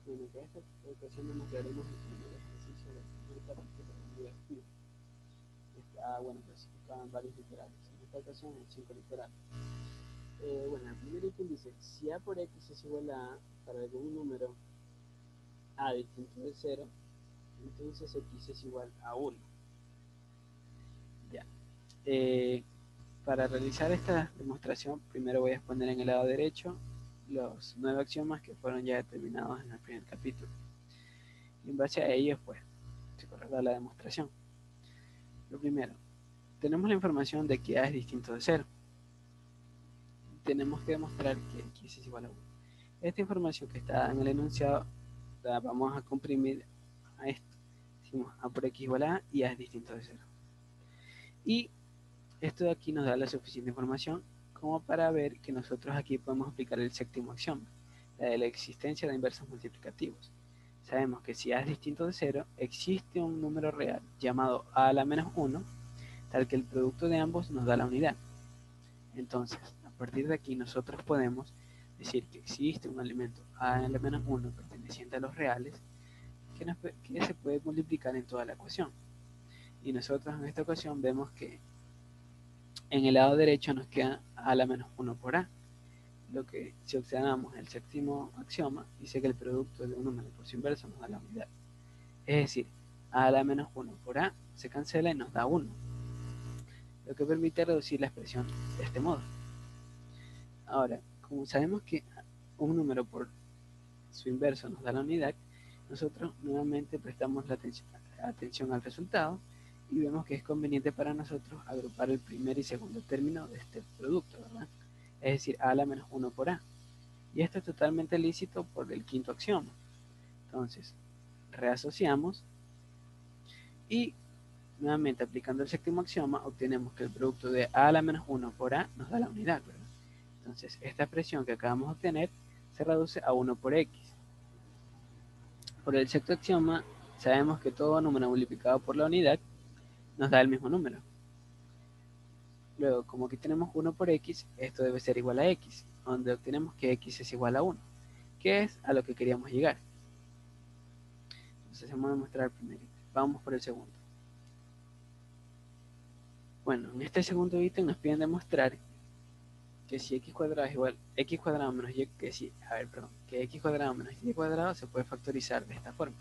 Bueno, para esta ocasión demostraremos el primer ejercicio del primer capítulo de unidad FIR. Está, bueno, clasificado en varios literales. En esta ocasión en 5 literales. Bueno, el primer ítem dice, si a por x es igual a para algún número a distinto de 0, entonces x es igual a 1. Ya. Para realizar esta demostración, primero voy a exponer en el lado derecho los 9 axiomas que fueron ya determinados en el primer capítulo. Y en base a ellos, pues, se correrá la demostración. Lo primero, tenemos la información de que A es distinto de 0. Tenemos que demostrar que X es igual a 1. Esta información que está en el enunciado la vamos a comprimir a esto. Decimos A por X igual a A y A es distinto de 0. Y esto de aquí nos da la suficiente información como para ver que nosotros aquí podemos aplicar el séptimo axioma, la de la existencia de inversos multiplicativos. Sabemos que si A es distinto de 0, existe un número real llamado A a la menos 1, tal que el producto de ambos nos da la unidad. Entonces, a partir de aquí nosotros podemos decir que existe un elemento A a la menos 1 perteneciente a los reales que se puede multiplicar en toda la ecuación. Y nosotros en esta ocasión vemos que en el lado derecho nos queda A a la menos 1 por A. Lo que si observamos el séptimo axioma, dice que el producto de un número por su inverso nos da la unidad. Es decir, A a la menos 1 por A se cancela y nos da 1, lo que permite reducir la expresión de este modo. Ahora, como sabemos que un número por su inverso nos da la unidad, nosotros nuevamente prestamos la atención al resultado y vemos que es conveniente para nosotros agrupar el primer y segundo término de este producto, ¿verdad? Es decir, A a la menos 1 por A. Y esto es totalmente lícito por el quinto axioma. Entonces, reasociamos y nuevamente aplicando el séptimo axioma obtenemos que el producto de A a la menos 1 por A nos da la unidad, ¿verdad? Entonces, esta expresión que acabamos de obtener se reduce a 1 por X. Por el sexto axioma, sabemos que todo número multiplicado por la unidad nos da el mismo número. Luego, como aquí tenemos 1 por X, esto debe ser igual a X, donde obtenemos que X es igual a 1, que es a lo que queríamos llegar. Entonces vamos a demostrar el primero. Vamos por el segundo. Bueno, en este segundo ítem nos piden demostrar que si x cuadrado es igual a x cuadrado menos y, que x cuadrado menos y cuadrado se puede factorizar de esta forma.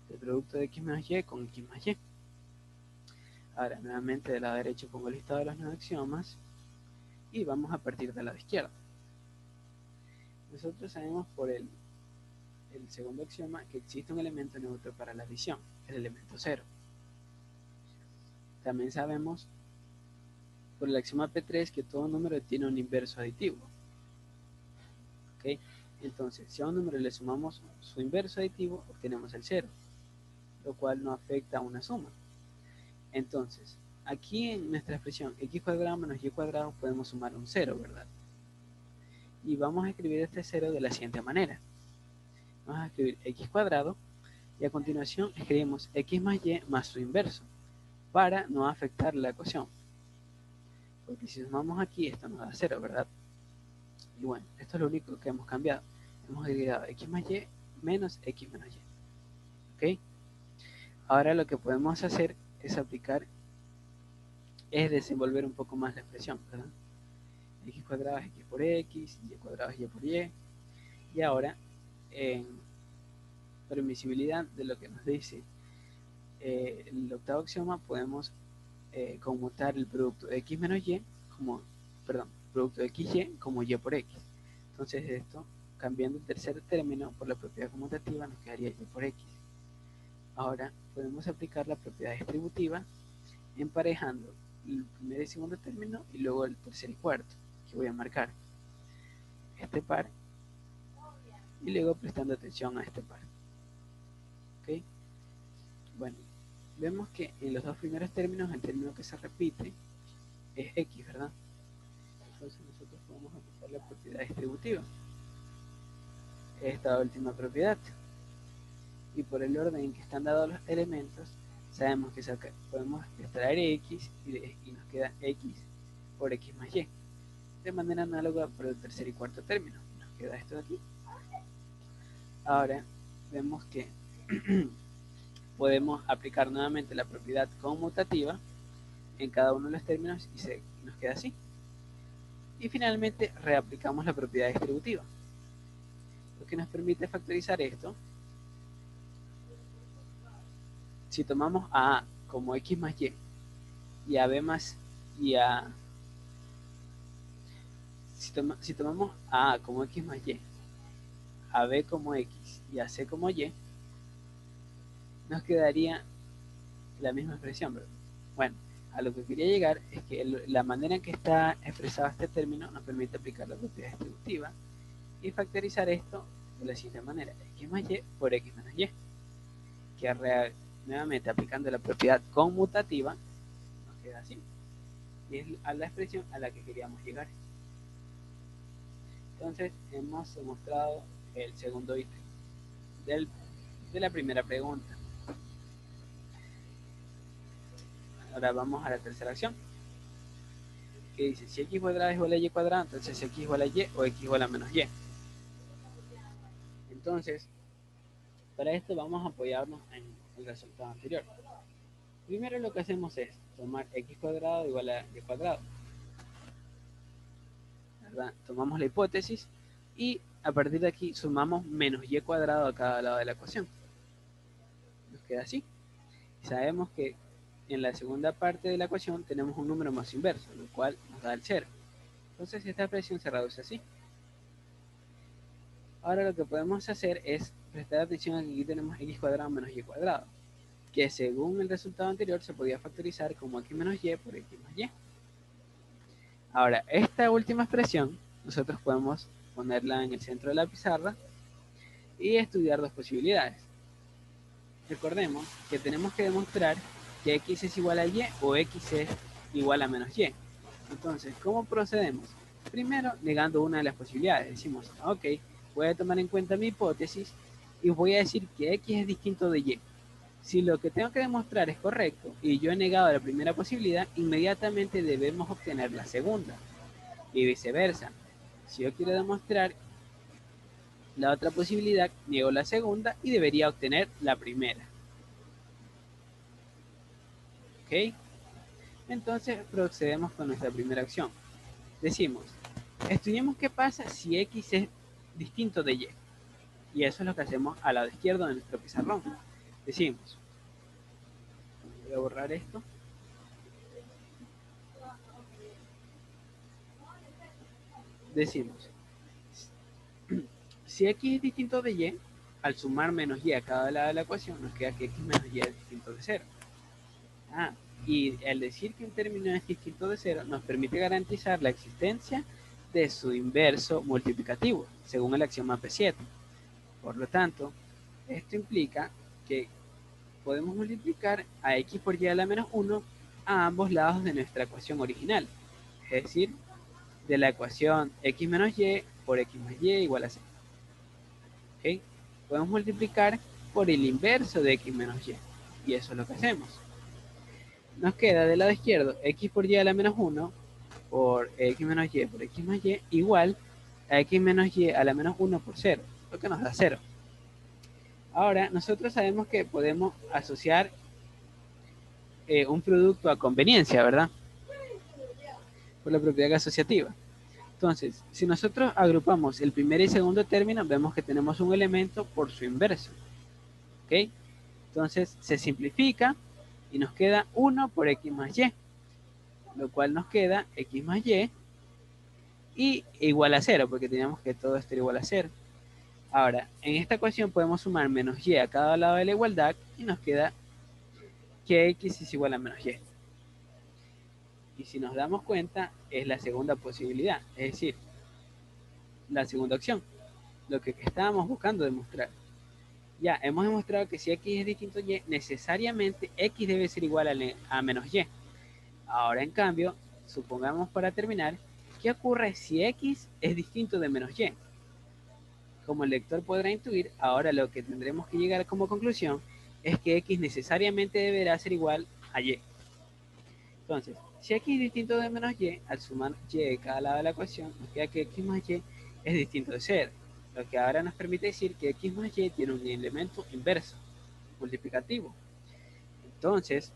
El producto de x menos y con x más y. Ahora, nuevamente del lado derecho pongo el listado de los 9 axiomas y vamos a partir del lado izquierdo. Nosotros sabemos por el segundo axioma que existe un elemento neutro para la adición, el elemento 0. También sabemos por el axioma P3 que todo número tiene un inverso aditivo. ¿Okay? Entonces, si a un número le sumamos su inverso aditivo, obtenemos el 0, lo cual no afecta a una suma. Entonces, aquí en nuestra expresión x cuadrado menos y cuadrado podemos sumar un 0, ¿verdad? Y vamos a escribir este 0 de la siguiente manera. Vamos a escribir x cuadrado y a continuación escribimos x más y más su inverso para no afectar la ecuación. Porque si sumamos aquí, esto nos da 0, ¿verdad? Y bueno, esto es lo único que hemos cambiado. Hemos agregado x más y menos x menos y. ¿Ok? Ahora lo que podemos hacer es aplicar, es desenvolver un poco más la expresión, ¿verdad? X cuadrado es x por x, y cuadrado es y por y. Y ahora, en permisibilidad de lo que nos dice el octavo axioma, podemos conmutar el producto de x menos y como, producto de xy como y por x. Entonces esto, cambiando el tercer término por la propiedad conmutativa, nos quedaría y por x. Ahora podemos aplicar la propiedad distributiva emparejando el primer y segundo término y luego el tercer y cuarto, que voy a marcar este par y luego prestando atención a este par. ¿Okay? Bueno, vemos que en los dos primeros términos el término que se repite es x, ¿verdad? Entonces nosotros podemos aplicar la propiedad distributiva, esta última propiedad, y por el orden en que están dados los elementos sabemos que podemos extraer x y nos queda x por x más y. De manera análoga por el tercer y cuarto término nos queda esto de aquí. Ahora vemos que podemos aplicar nuevamente la propiedad conmutativa en cada uno de los términos y nos queda así. Y finalmente reaplicamos la propiedad distributiva, lo que nos permite factorizar esto. Si tomamos a A como X más Y y a B más y a... Si tomamos a A como X más Y, a B como X y a C como Y, nos quedaría la misma expresión, ¿verdad? Bueno, a lo que quería llegar es que la manera en que está expresado este término nos permite aplicar la propiedad distributiva y factorizar esto de la siguiente manera: X más Y por X menos Y, que nuevamente aplicando la propiedad conmutativa nos queda así, y es a la expresión a la que queríamos llegar. Entonces hemos demostrado el segundo ítem de la primera pregunta. Ahora vamos a la tercera acción, que dice: si x cuadrado es igual a y cuadrado, entonces x igual a y o x igual a menos y. Entonces, para esto vamos a apoyarnos en el resultado anterior. Primero lo que hacemos es tomar x cuadrado igual a y cuadrado, ¿verdad? Tomamos la hipótesis y a partir de aquí sumamos menos y cuadrado a cada lado de la ecuación. Nos queda así. Y sabemos que en la segunda parte de la ecuación tenemos un número más inverso, lo cual nos da el 0. Entonces esta expresión se reduce así. Ahora lo que podemos hacer es prestar atención a que aquí tenemos x cuadrado menos y cuadrado, que según el resultado anterior se podía factorizar como x menos y por x más y. Ahora, esta última expresión nosotros podemos ponerla en el centro de la pizarra y estudiar dos posibilidades. Recordemos que tenemos que demostrar que x es igual a y o x es igual a menos y. Entonces, ¿cómo procedemos? Primero, negando una de las posibilidades. Decimos, ok, voy a tomar en cuenta mi hipótesis y voy a decir que x es distinto de y. Si lo que tengo que demostrar es correcto y yo he negado la primera posibilidad, inmediatamente debemos obtener la segunda. Y viceversa. Si yo quiero demostrar la otra posibilidad, niego la segunda y debería obtener la primera. ¿Ok? Entonces procedemos con nuestra primera acción. Decimos, estudiemos qué pasa si x es distinto de y. Y eso es lo que hacemos al lado izquierdo de nuestro pizarrón. Decimos, voy a borrar esto. Decimos, si x es distinto de y, al sumar menos y a cada lado de la ecuación, nos queda que x menos y es distinto de 0. Y al decir que un término es distinto de 0, nos permite garantizar la existencia de su inverso multiplicativo, según el axioma P7. Por lo tanto, esto implica que podemos multiplicar a x por y a la menos 1 a ambos lados de nuestra ecuación original, es decir, de la ecuación x menos y por x más y igual a 0. ¿Okay? Podemos multiplicar por el inverso de x menos y eso es lo que hacemos. Nos queda del lado izquierdo x por y a la menos 1 por x menos y por x más y igual a x menos y a la menos 1 por 0, lo que nos da 0. Ahora, nosotros sabemos que podemos asociar un producto a conveniencia, ¿verdad? Por la propiedad asociativa. Entonces, si nosotros agrupamos el primer y segundo término, vemos que tenemos un elemento por su inverso. ¿Ok? Entonces, se simplifica y nos queda 1 por x más y, lo cual nos queda x más y igual a 0, porque teníamos que todo esto era igual a 0. Ahora, en esta ecuación podemos sumar menos y a cada lado de la igualdad y nos queda que x es igual a menos y. Y si nos damos cuenta, es la segunda posibilidad, es decir, la segunda opción, lo que estábamos buscando demostrar. Ya, hemos demostrado que si x es distinto a y, necesariamente x debe ser igual a menos y. Ahora, en cambio, supongamos para terminar, ¿qué ocurre si x es distinto de menos y? Como el lector podrá intuir, ahora lo que tendremos que llegar como conclusión es que x necesariamente deberá ser igual a y. Entonces, si x es distinto de menos y, al sumar y de cada lado de la ecuación, nos queda que x más y es distinto de 0. lo que ahora nos permite decir que x más y tiene un elemento inverso, multiplicativo. Entonces,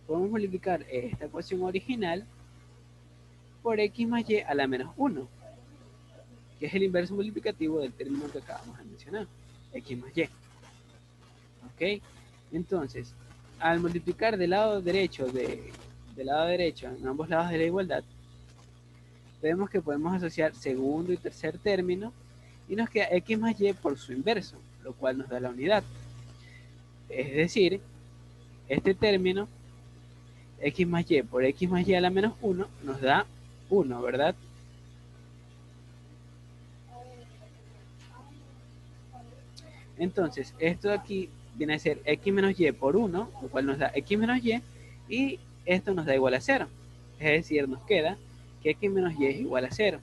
podemos multiplicar esta ecuación original por x más y a la menos 1, que es el inverso multiplicativo del término que acabamos de mencionar, x más y. ¿Ok? Entonces, al multiplicar del lado derecho en ambos lados de la igualdad, vemos que podemos asociar segundo y tercer término y nos queda x más y por su inverso, lo cual nos da la unidad. Es decir, este término, x más y por x más y a la menos 1, nos da 1, ¿verdad? Entonces, esto de aquí viene a ser x menos y por 1, lo cual nos da x menos y esto nos da igual a 0. Es decir, nos queda que x menos y es igual a 0.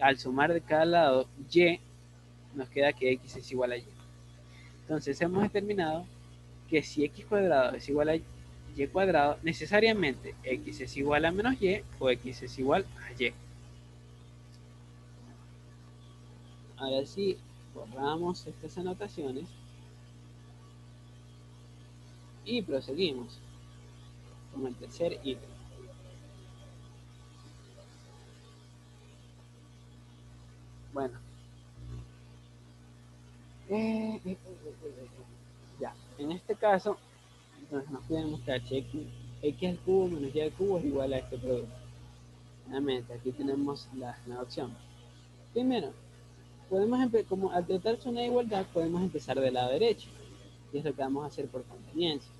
Al sumar de cada lado y, nos queda que x es igual a y. Entonces, hemos determinado que si x cuadrado es igual a y cuadrado, necesariamente x es igual a menos y o x es igual a y. Ahora sí, borramos estas anotaciones y proseguimos con el tercer ítem. Bueno, ya, en este caso, entonces nos puede mostrar que x al cubo menos y al cubo es igual a este producto. Nuevamente, aquí tenemos la opción. Primero, podemos como al tratarse una igualdad, podemos empezar del lado derecho, y es lo que vamos a hacer por conveniencia.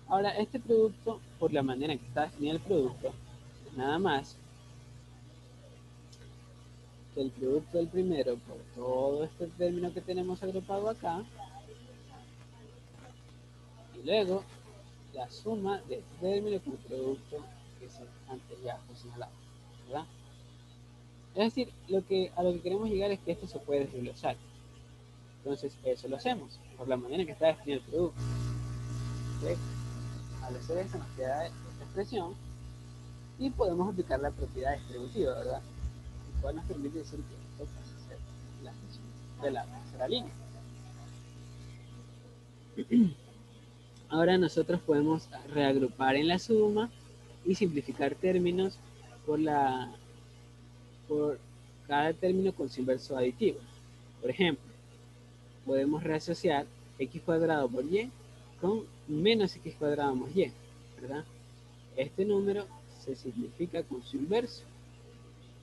Ahora, este producto, por la manera en que está definido el producto, es nada más que el producto del primero por todo este término que tenemos agrupado acá, y luego la suma de este término con el producto que se antes ya fue señalado, ¿verdad? Es decir, a lo que queremos llegar es que esto se puede desglosar. Entonces, eso lo hacemos, por la manera en que está definido el producto. ¿Okay? Al hacer eso nos queda esta expresión y podemos aplicar la propiedad distributiva, ¿verdad? El cual nos permite decir que esto pasa a ser la expresión de la tercera línea. Ahora nosotros podemos reagrupar en la suma y simplificar términos por cada término con su inverso aditivo. Por ejemplo, podemos reasociar x cuadrado por y con menos x cuadrado más y, ¿verdad? Este número se simplifica con su inverso.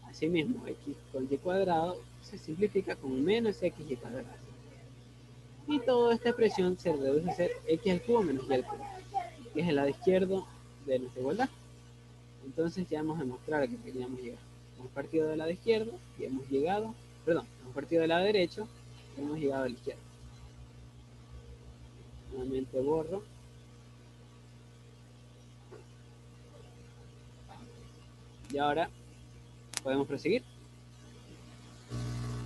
Asimismo, x con y cuadrado se simplifica con menos xy cuadrado. Y toda esta expresión se reduce a ser x al cubo menos y al cubo, que es el lado izquierdo de nuestra igualdad. Entonces ya hemos demostrado que queríamos llegar. Hemos partido del lado izquierdo y hemos llegado, hemos partido del lado derecho y hemos llegado al izquierdo. Nuevamente borro. Y ahora podemos proseguir.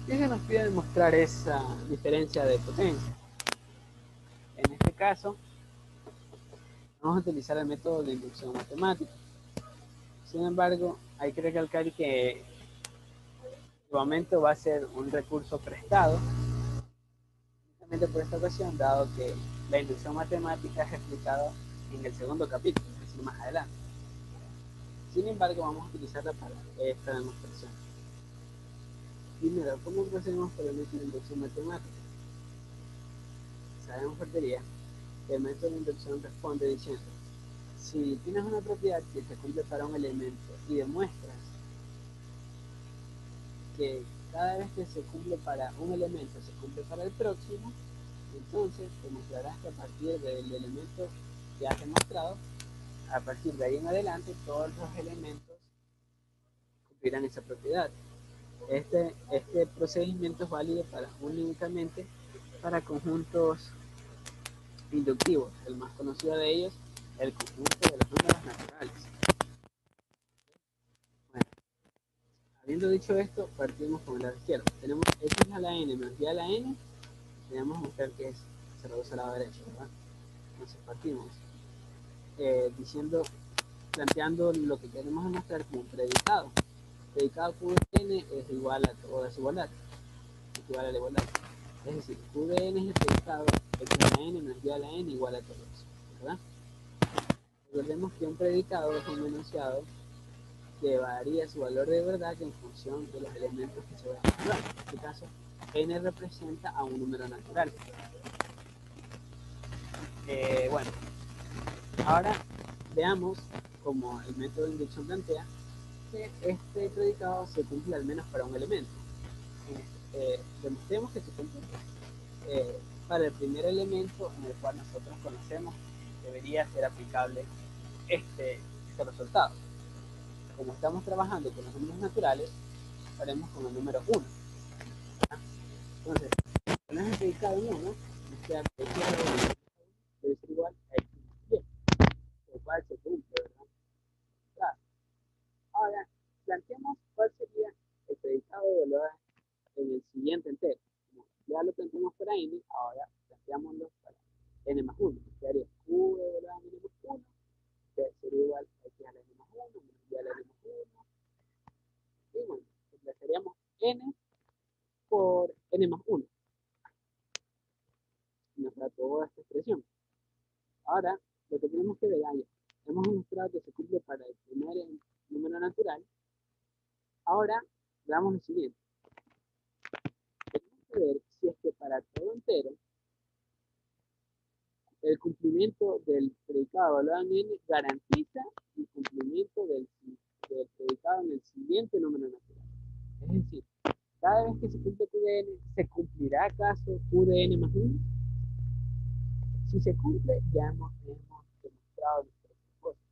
Y se nos pide demostrar esa diferencia de potencia. En este caso, vamos a utilizar el método de inducción matemática. Sin embargo, hay que recalcar que el momento va a ser un recurso prestado, justamente por esta ocasión, dado que la inducción matemática es explicada en el segundo capítulo, es decir, más adelante. Sin embargo, vamos a utilizarla para esta demostración. Primero, ¿cómo procedemos por el método de inducción matemática? Sabemos por teoría que el método de inducción responde diciendo: si tienes una propiedad que se cumple para un elemento y demuestras que cada vez que se cumple para un elemento se cumple para el próximo, entonces demostrarás que a partir del elemento que has demostrado, a partir de ahí en adelante, todos los elementos cumplirán esa propiedad. Este procedimiento es válido únicamente para conjuntos inductivos. El más conocido de ellos, el conjunto de los números naturales. Bueno, habiendo dicho esto, partimos con el lado izquierdo. Tenemos x a la n menos y a la n. Tenemos que mostrar que se reduce al lado derecho, ¿verdad? Entonces partimos planteando lo que queremos demostrar como un predicado. Predicado por n es igual a toda desigualdad. igual a la igualdad. Es decir, Q de n es el predicado, X a la n menos Y a la n igual a todo eso, ¿verdad? Recordemos que un predicado es un enunciado que varía su valor de verdad en función de los elementos que se vayan a evaluar. En este caso, n representa a un número natural. Bueno, ahora veamos, como el método de inducción plantea, que este predicado se cumple al menos para un elemento. Demostremos que se cumple para el primer elemento en el cual nosotros conocemos, debería ser aplicable este resultado. Como estamos trabajando con los números naturales, haremos con el número 1. Entonces, ponemos el predicado en 1, nos queda que X debe ser igual a X más Y, lo cual se cumple, ¿verdad? Claro. Ahora, planteemos cuál sería el predicado evaluado en el siguiente entero. Como ya lo planteamos para n, ahora planteámoslo para n más 1. Que haría q evaluado en n más 1, que sería igual a x a la n más 1, menos y a la n más 1. Y bueno, reemplazaríamos n por n más 1. Y nos da toda esta expresión. Ahora, lo que tenemos que ver, hemos demostrado que se cumple para el primer número natural. Ahora, veamos lo siguiente. Tenemos que ver si es que para todo entero, el cumplimiento del predicado evaluado en n garantiza el cumplimiento del predicado en el siguiente número natural. Es decir, cada vez que se cumple Q de n, ¿se cumplirá acaso Q de n más 1? Si se cumple, ya hemos demostrado nuestra respuesta.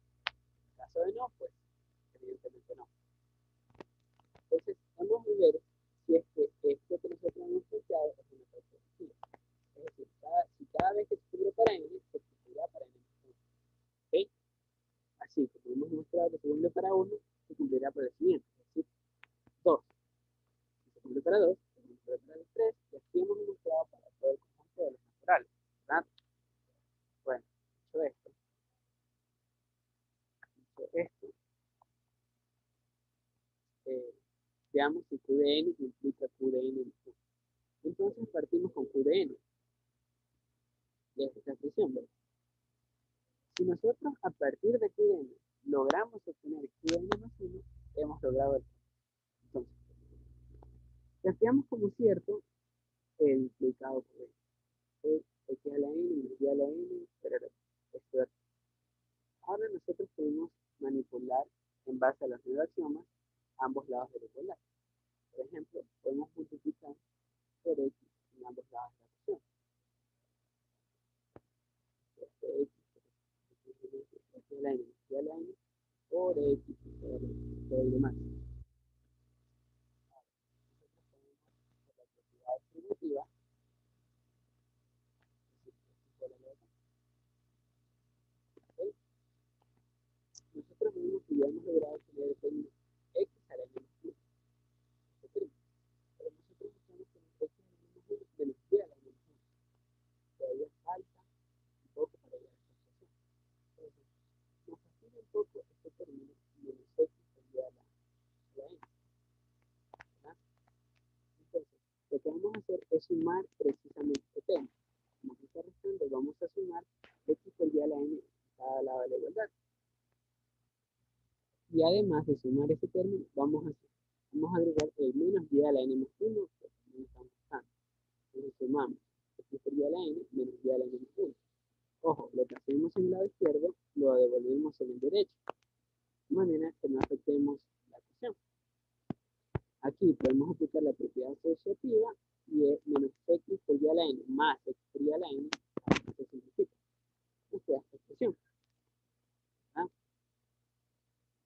En caso de no, pues evidentemente no. Entonces, vamos a ver si es que esto que nosotros hemos planteado es una perspectiva. Es decir, si cada vez que se cumple para n, se cumplirá para n más 1. ¿Okay? Así, como hemos demostrado que se cumple para 1, se cumplirá para el siguiente. Es decir, 2. Si se cumple para 2, se cumplirá para el 3, y así hemos demostrado para todo el conjunto de los naturales. ¿Verdad? Bueno, dicho esto, veamos si Q de n implica Q de n más 1. Entonces partimos con Q de n. Y esta es la expresión, ¿verdad? Si nosotros a partir de Q de n logramos obtener Q de n más 1, hemos logrado el. Entonces, planteamos como cierto el predicado por n. X a la n, menos y a la n, pero esto es. Ahora nosotros podemos manipular en base a los nuevos axiomas ambos lados de la igualdad. Por ejemplo, podemos multiplicar por x en ambos lados de la ecuación. X a la n, y a la n, por x, por todo y demás. Ahora, nosotros podemos hacer la propiedad distributiva, nosotros vemos que ya hemos logrado tener el término x a la n más 1. Pero nosotros buscamos tener x a la n más 1 menos y a la n más 1. Todavía falta un poco para llegar a esta expresión. Entonces, nos fastidia un poco este término menos x por y a la n. ¿Verdad? Entonces, lo que vamos a hacer es sumar precisamente este término. Como aquí está restando, vamos a sumar x por y a la n a cada lado de la igualdad. Y además de sumar ese término, vamos a agregar el menos y a la n más 1, que también estamos buscando. Entonces sumamos x por y a la n menos y a la n más 1. Ojo, lo que hacemos en el lado izquierdo, lo devolvemos en el derecho. De manera que no afectemos la ecuación. Aquí podemos aplicar la propiedad asociativa y es menos x por y a la n más x por y a la n, se simplifica. Esta es la expresión. ¿Ah?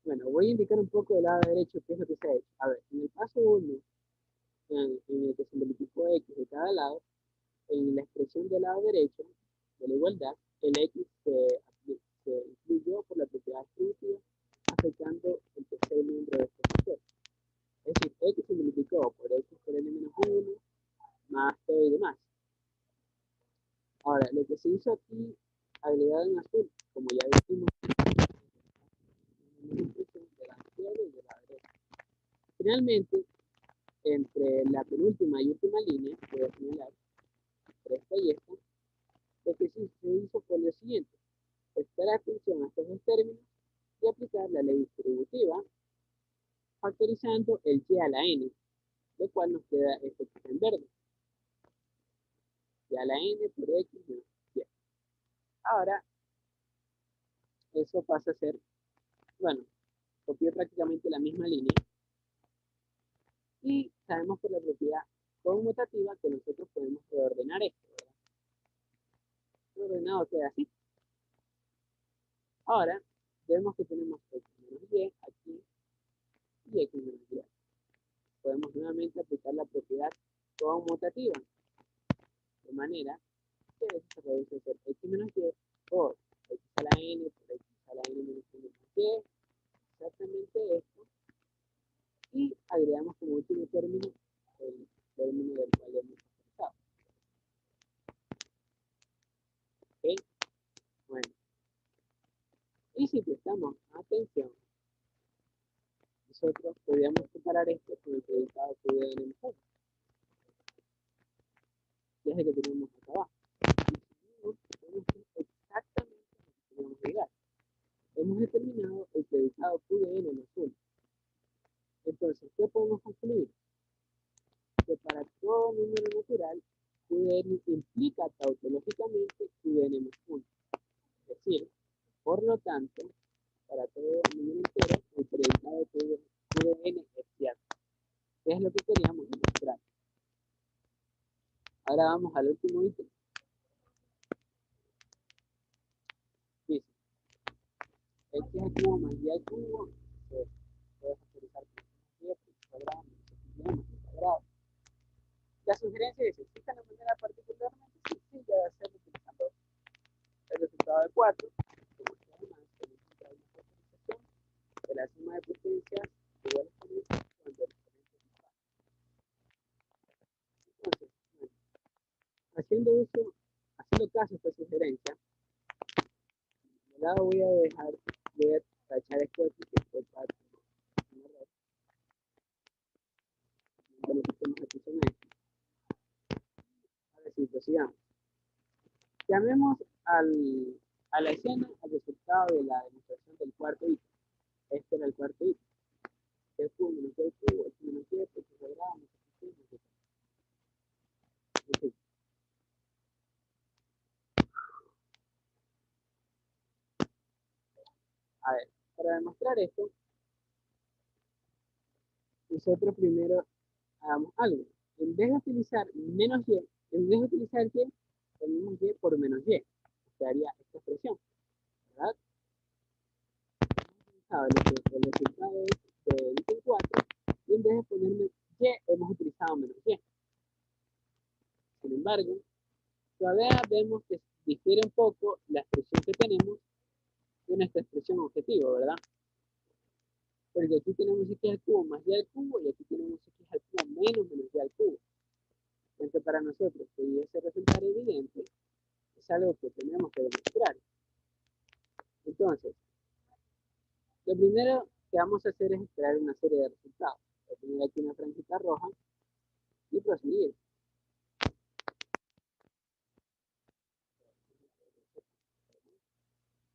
Bueno, voy a indicar un poco del lado derecho qué es lo que se ha hecho. A ver, en el paso 1, en el que se multiplicó x de cada lado, en la expresión del lado derecho de la igualdad, el x se incluyó por la propiedad distributiva, afectando el tercer miembro de este factor. Es decir, x se multiplicó por x por n menos 1, más todo y demás. Ahora, lo que se hizo aquí, agregado en azul, como ya dijimos, una expresión de la izquierda y de la derecha. Finalmente, entre la penúltima y última línea, voy a señalar esta y esta, lo que se hizo fue lo siguiente: prestar atención a estos dos términos y aplicar la ley distributiva factorizando el y a la n, lo cual nos queda esto que está en verde, y a la n por x menos y. Ahora, eso pasa a ser, bueno, copié prácticamente la misma línea, y sabemos por la propiedad conmutativa que nosotros podemos reordenar esto, ¿verdad? El ordenado queda así. Ahora, vemos que tenemos x menos y aquí y x menos y. Podemos nuevamente aplicar la propiedad conmutativa, de manera que eso se reduce a ser x menos y por x a la n por x a la n menos 1 más y, exactamente esto, y agregamos como último término el término del cual hemos utilizado. ¿Ok? Bueno, y si prestamos atención, nosotros podríamos comparar esto con el predicado QDN mejor, que es el que tenemos acá abajo. Y podemos hacer exactamente lo que queríamos llegar. Hemos determinado el predicado QDN más 1. Entonces, ¿qué podemos concluir? Que para todo número natural, QDN implica tautológicamente QDN más 1. Es decir, por lo tanto, para todo número entero, el predicado QDN es cierto. ¿Qué es lo que queríamos demostrar? Ahora vamos al último ítem. Dice, x al cubo más y al cubo se puede factorizar por y cuadrado menos x cuadrado. La sugerencia es: existe una manera particularmente sencilla de hacerlo utilizando el resultado de 4, como que además significa una factorización de la suma de potencias igual a exponencias cuando el exponente es igual. Entonces, bueno, haciendo caso a esta sugerencia, de lado voy a tachar esto aquí que fue parte de un error. Bueno, que estemos aquí son esto. Ahora sí, prosigamos. Llamemos a la escena al resultado de la demostración del cuarto ítem. Este era el cuarto ítem. El cubo menos el cubo, x menos y, x cuadrado, menos x menos y. En fin. A ver, para demostrar esto, nosotros primero hagamos algo. En vez de utilizar menos y, en vez de utilizar y, tenemos y por menos y. Se haría esta expresión, ¿verdad? El resultado es de ítem 4, y en vez de ponerme y, hemos utilizado menos y. Sin embargo, todavía vemos que difiere un poco la expresión que tenemos de nuestra expresión objetivo, ¿verdad? Porque aquí tenemos x al cubo más y al cubo, y aquí tenemos x al cubo menos y al cubo. Entonces, para nosotros pudiese resultar evidente, es algo que tenemos que demostrar. Entonces, lo primero que vamos a hacer es extraer una serie de resultados. Voy a poner aquí una franjita roja y proseguir.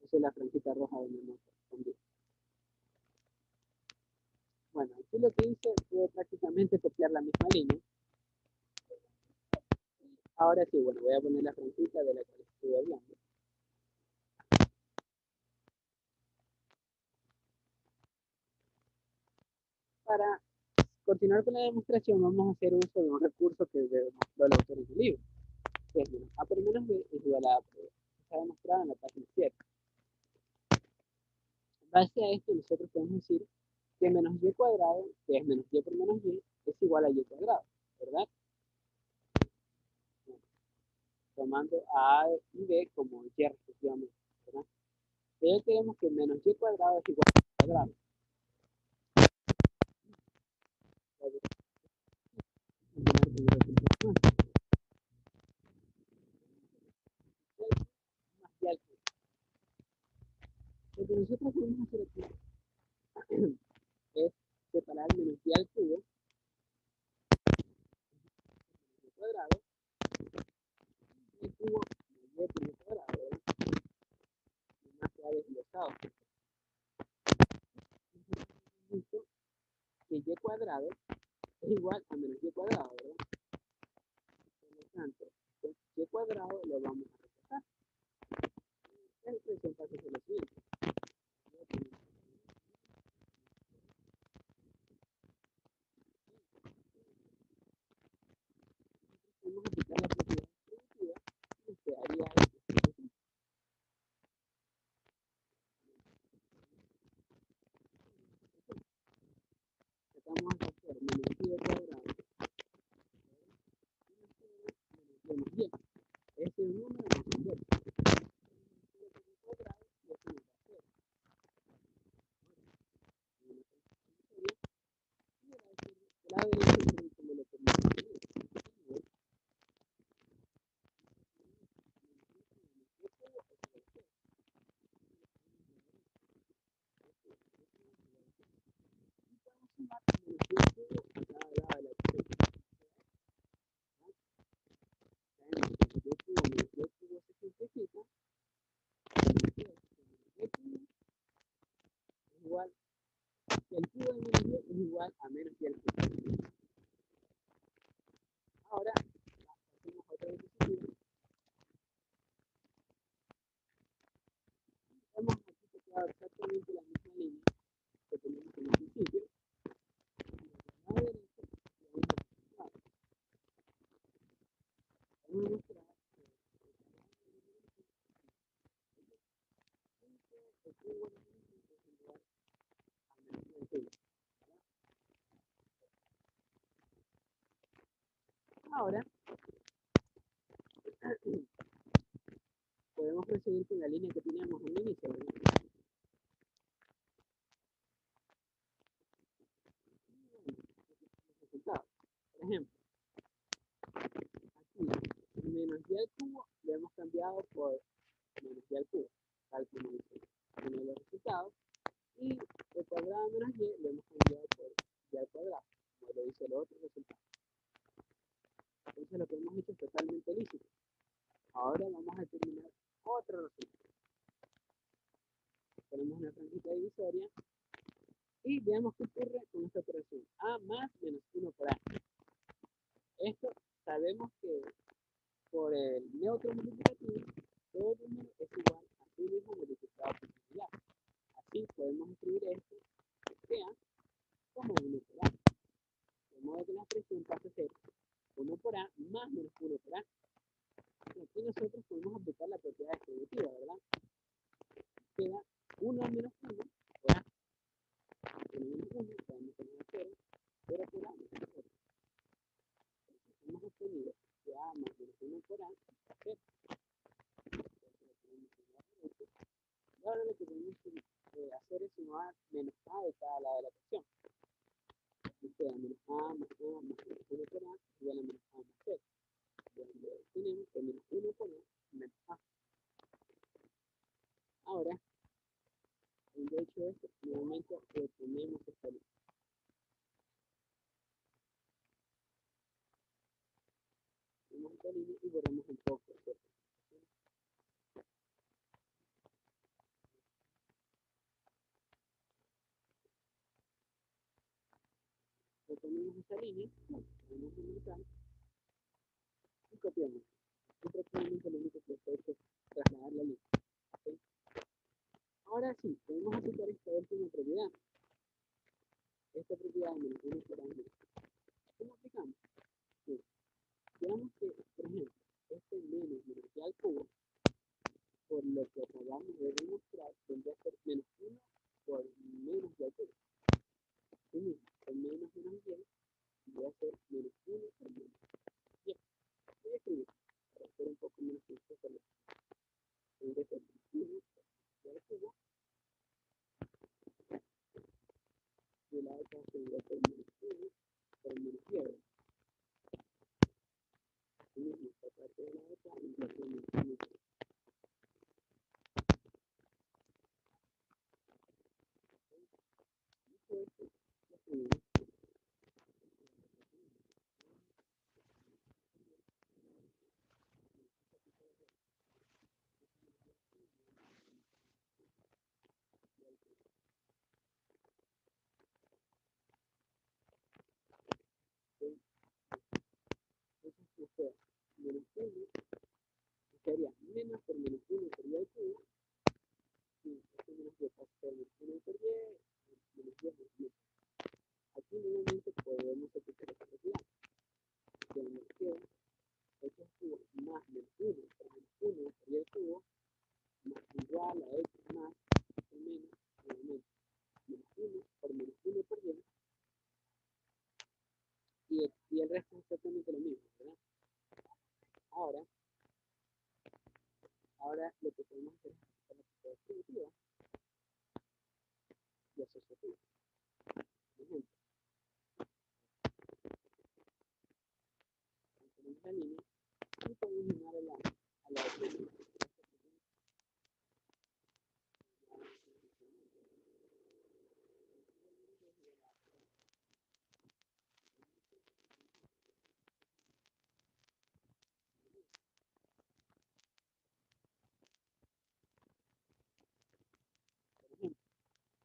Esa es la franjita roja donde hemos respondido. Bueno, aquí lo que hice fue prácticamente copiar la misma línea. Ahora sí, bueno, voy a poner la franjita de la que estuve hablando. Para continuar con la demostración, vamos a hacer uso de un recurso que demostró el autor en su libro, que es a por menos b es igual a a por b. Está demostrado en la página 7. En base a esto, nosotros podemos decir que menos y cuadrado, que es menos y por menos y, es igual a y cuadrado, ¿verdad? Bueno, tomando a y b como y respectivamente, ¿verdad? Pero tenemos que menos y cuadrado es igual a y cuadrado. Lo que nosotros podemos hacer aquí es separar menos y al cubo cuadrado es igual a menos y cuadrado, ¿verdad? Por lo tanto, y cuadrado lo vamos a reemplazar. La expresión pasa a ser lo siguiente. Vamos a aplicar la propiedad distributiva y nos quedaría esto. Vamos a hacer menos y cuadrado menos 10. Ese es un número más complejo. Cuadrado y eso nos da 0. La derecha como lo permite. Igual, el cubo de menos 10 es igual a menos 10 al cubo. Ahora, hacemos otra disposición. Vemos aquí que queda exactamente la misma línea que tenemos en el principio. A la derecha, vamos a mostrar que el cubo de menos 10 es igual a menos 10 al cubo. Ahora, podemos proseguir con la línea que teníamos al inicio, ¿verdad? Resultados. Por ejemplo, aquí, menos y al cubo lo hemos cambiado por menos y al cubo, tal como dice uno de los resultados. Y el cuadrado menos y lo hemos cambiado por y al cuadrado, como lo dice el otro resultado. Entonces lo que hemos hecho es totalmente lícito. Ahora vamos a determinar otro resultado. Ponemos una franjita divisoria y veamos qué ocurre con esta operación. A más menos 1 por A. Esto sabemos que por el neutro multiplicativo, todo número es igual a sí mismo multiplicado por similar. Así podemos escribir esto que sea como 1 por A. De modo que la expresión pasa a ser 1 por A más menos 1 por A. Y aquí nosotros podemos aplicar la propiedad distributiva, ¿verdad? Queda 1 menos 1 por A. 1 menos 1, podemos tener 0, 0 por A menos 0. Hemos obtenido que A más menos 1 por A es 0. Y ahora lo que tenemos que hacer es sumar menos A de cada lado de la ecuación. Aquí queda menos A más A más menos 1 por A igual a menos A más 0. Donde tenemos que menos 1 por A menos A. Ahora, habiendo hecho esto, nuevamente retomemos esta línea. Tenemos esta línea y borramos un poco, ¿cierto? Retomemos esta línea, ponemos un mental y copiamos. Y prácticamente lo único que esto es trasladar la línea. ¿Okay? Ahora sí, podemos aplicar esta última propiedad. Esta propiedad de menos 1 por A menos. ¿Cómo aplicamos? Sí. Digamos que, por ejemplo, este menos y al cubo, por lo que acabamos de demostrar, tendría que ser menos 1 por menos y al cubo. Sí mismo, con menos 10 voy a hacer menos 1 por menos 10. Voy a escribir para hacer un poco menos complejo. Tendría que ser 1 y al cubo, y la otra tendría que ser menos 1 por menos 10. Así mismo, esta parte de la otra, y la otra menos 1. nos queda menos 1, nos quedaría menos por menos 1 por y al cubo, y esto menos 10 pasa a ser menos 1 por y, menos 10 menos 10. Aquí nuevamente podemos aplicar esta propiedad, que nos queda x cubo más menos 1 por menos 1 por y al cubo, más igual a x más o menos, nuevamente, menos 1 por menos 1 por y el resto es exactamente lo mismo, ¿verdad? Ahora, lo que podemos hacer es aplicar la propiedad distributiva y asociativa. Por ejemplo, tenemos la línea y podemos llamar a la línea. Por ejemplo,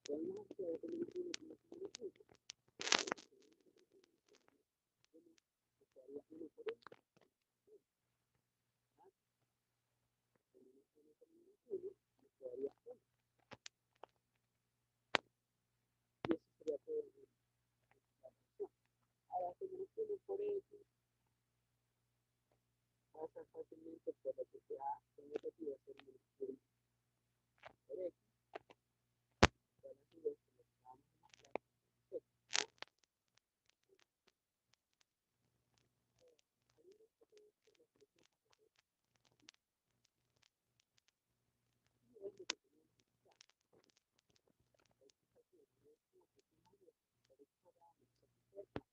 podemos hacer este menos 1 con menos 1, que haría 1 por 1, ¿verdad? Menos 1 por menos 1, nos quedaría 1. Y eso sería todo la función. Ahora, este menos 1 por x pasa fácilmente por lo que sea negativo a ser menos 1 por x, por la siguiente, lo que vamos a mostrar es